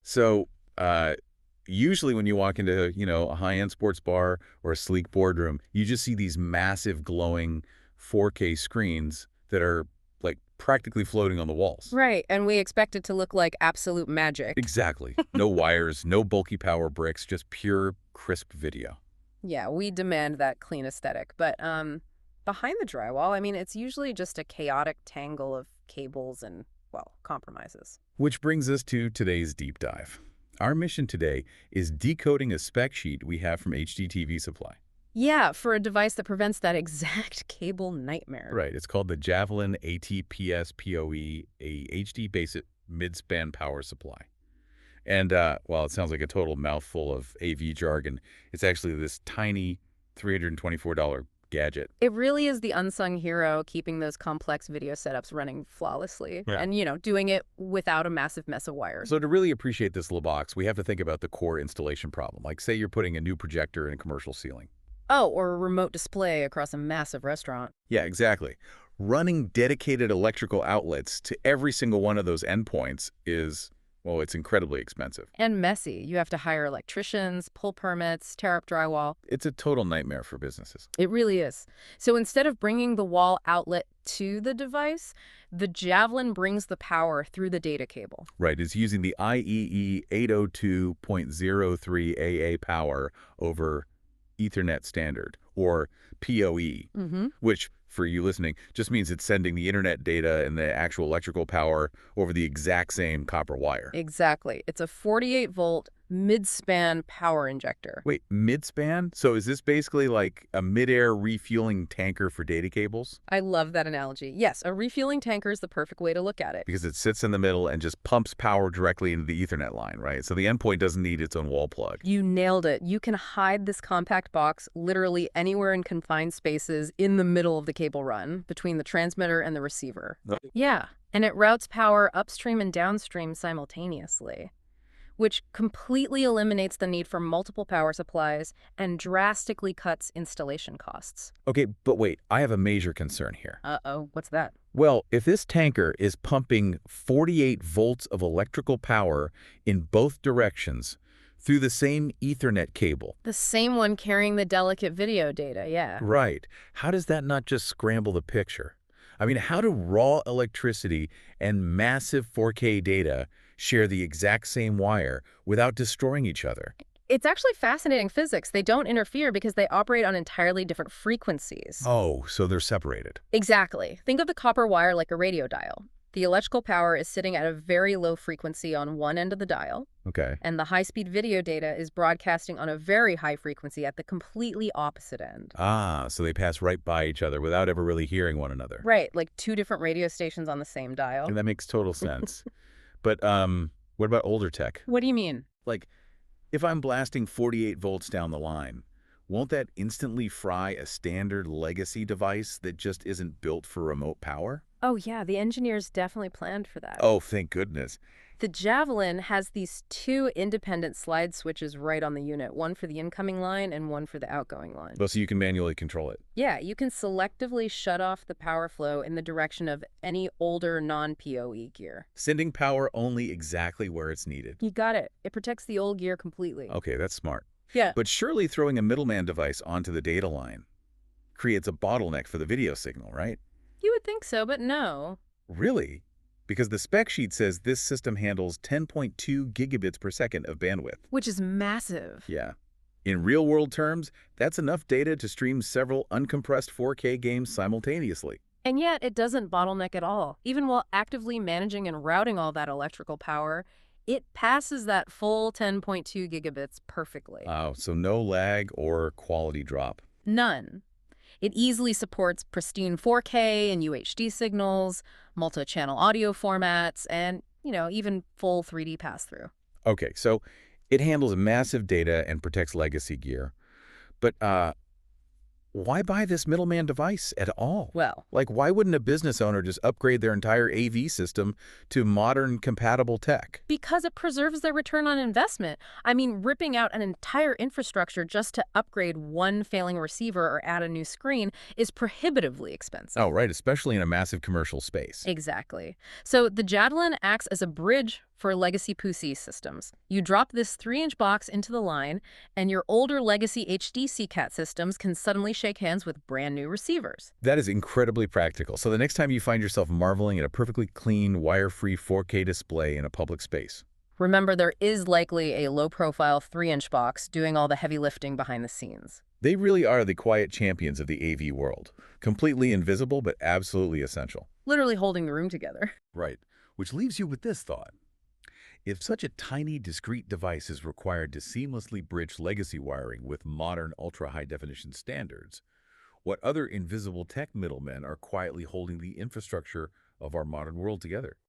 So, usually when you walk into, a high-end sports bar or a sleek boardroom, you just see these massive glowing 4K screens that are like practically floating on the walls. Right, and we expect it to look like absolute magic. Exactly. No wires, no bulky power bricks, just pure, crisp video. Yeah, we demand that clean aesthetic. But behind the drywall, I mean, it's usually just a chaotic tangle of cables and, well, compromises. Which brings us to today's deep dive. Our mission today is decoding a spec sheet we have from HDTVSupply. Yeah, for a device that prevents that exact cable nightmare. Right. It's called the Javelin AT-PS-POE, a HDBaseT mid-span power supply. And while it sounds like a total mouthful of AV jargon, it's actually this tiny $324 gadget. It really is the unsung hero keeping those complex video setups running flawlessly and, doing it without a massive mess of wires. So to really appreciate this little box, we have to think about the core installation problem. Like, say you're putting a new projector in a commercial ceiling. Oh, or a remote display across a massive restaurant. Yeah, exactly. Running dedicated electrical outlets to every single one of those endpoints is, well, it's incredibly expensive. And messy. You have to hire electricians, pull permits, tear up drywall. It's a total nightmare for businesses. It really is. So instead of bringing the wall outlet to the device, the Javelin brings the power through the data cable. Right. It's using the IEEE 802.03 AA power over Ethernet standard, or PoE, which, for you listening, just means it's sending the internet data and the actual electrical power over the exact same copper wire. Exactly. It's a 48-volt mid-span power injector. Wait, mid-span? So is this basically like a mid-air refueling tanker for data cables? I love that analogy. Yes, a refueling tanker is the perfect way to look at it. Because it sits in the middle and just pumps power directly into the Ethernet line, right? So the endpoint doesn't need its own wall plug. You nailed it. You can hide this compact box literally anywhere in confined spaces in the middle of the cable run between the transmitter and the receiver. Yeah, and it routes power upstream and downstream simultaneously, which completely eliminates the need for multiple power supplies and drastically cuts installation costs. Okay, but wait, I have a major concern here. Uh-oh, what's that? Well, if this tanker is pumping 48 volts of electrical power in both directions through the same Ethernet cable. The same one carrying the delicate video data, yeah. Right. How does that not just scramble the picture? I mean, how do raw electricity and massive 4K data share the exact same wire without destroying each other? It's actually fascinating physics. They don't interfere because they operate on entirely different frequencies. Oh, so they're separated. Exactly. Think of the copper wire like a radio dial. The electrical power is sitting at a very low frequency on one end of the dial. Okay. And the high-speed video data is broadcasting on a very high frequency at the completely opposite end. Ah, so they pass right by each other without ever really hearing one another. Right, like two different radio stations on the same dial. And that makes total sense. But what about older tech? What do you mean? Like, if I'm blasting 48 volts down the line, won't that instantly fry a standard legacy device that just isn't built for remote power? Oh yeah, the engineers definitely planned for that. Oh, thank goodness. The Javelin has these two independent slide switches right on the unit, one for the incoming line and one for the outgoing line. Well, so you can manually control it. Yeah, you can selectively shut off the power flow in the direction of any older non-PoE gear. Sending power only exactly where it's needed. You got it. It protects the old gear completely. Okay, that's smart. Yeah. But surely throwing a middleman device onto the data line creates a bottleneck for the video signal, right? You would think so, but no. Really? Because the spec sheet says this system handles 10.2 gigabits per second of bandwidth. Which is massive. Yeah. In real-world terms, that's enough data to stream several uncompressed 4K games simultaneously. And yet, it doesn't bottleneck at all. Even while actively managing and routing all that electrical power, it passes that full 10.2 gigabits perfectly. Oh, so no lag or quality drop. None. It easily supports pristine 4K and UHD signals, multi-channel audio formats, and, even full 3D pass-through. Okay, so it handles massive data and protects legacy gear. But why buy this middleman device at all? Well, Like, why wouldn't a business owner just upgrade their entire AV system to modern compatible tech? because it preserves their return on investment. I mean, ripping out an entire infrastructure just to upgrade one failing receiver or add a new screen is prohibitively expensive. Oh, right, especially in a massive commercial space. Exactly. So the Javelin acts as a bridge for legacy PoE systems. You drop this 3-inch box into the line, and your older legacy HDC CAT systems can suddenly shake hands with brand new receivers. That is incredibly practical. So the next time you find yourself marveling at a perfectly clean, wire-free 4K display in a public space, Remember, there is likely a low-profile 3-inch box doing all the heavy lifting behind the scenes. they really are the quiet champions of the AV world. Completely invisible, but absolutely essential. Literally holding the room together. Right. Which leaves you with this thought. If such a tiny, discrete device is required to seamlessly bridge legacy wiring with modern ultra-high-definition standards, what other invisible tech middlemen are quietly holding the infrastructure of our modern world together?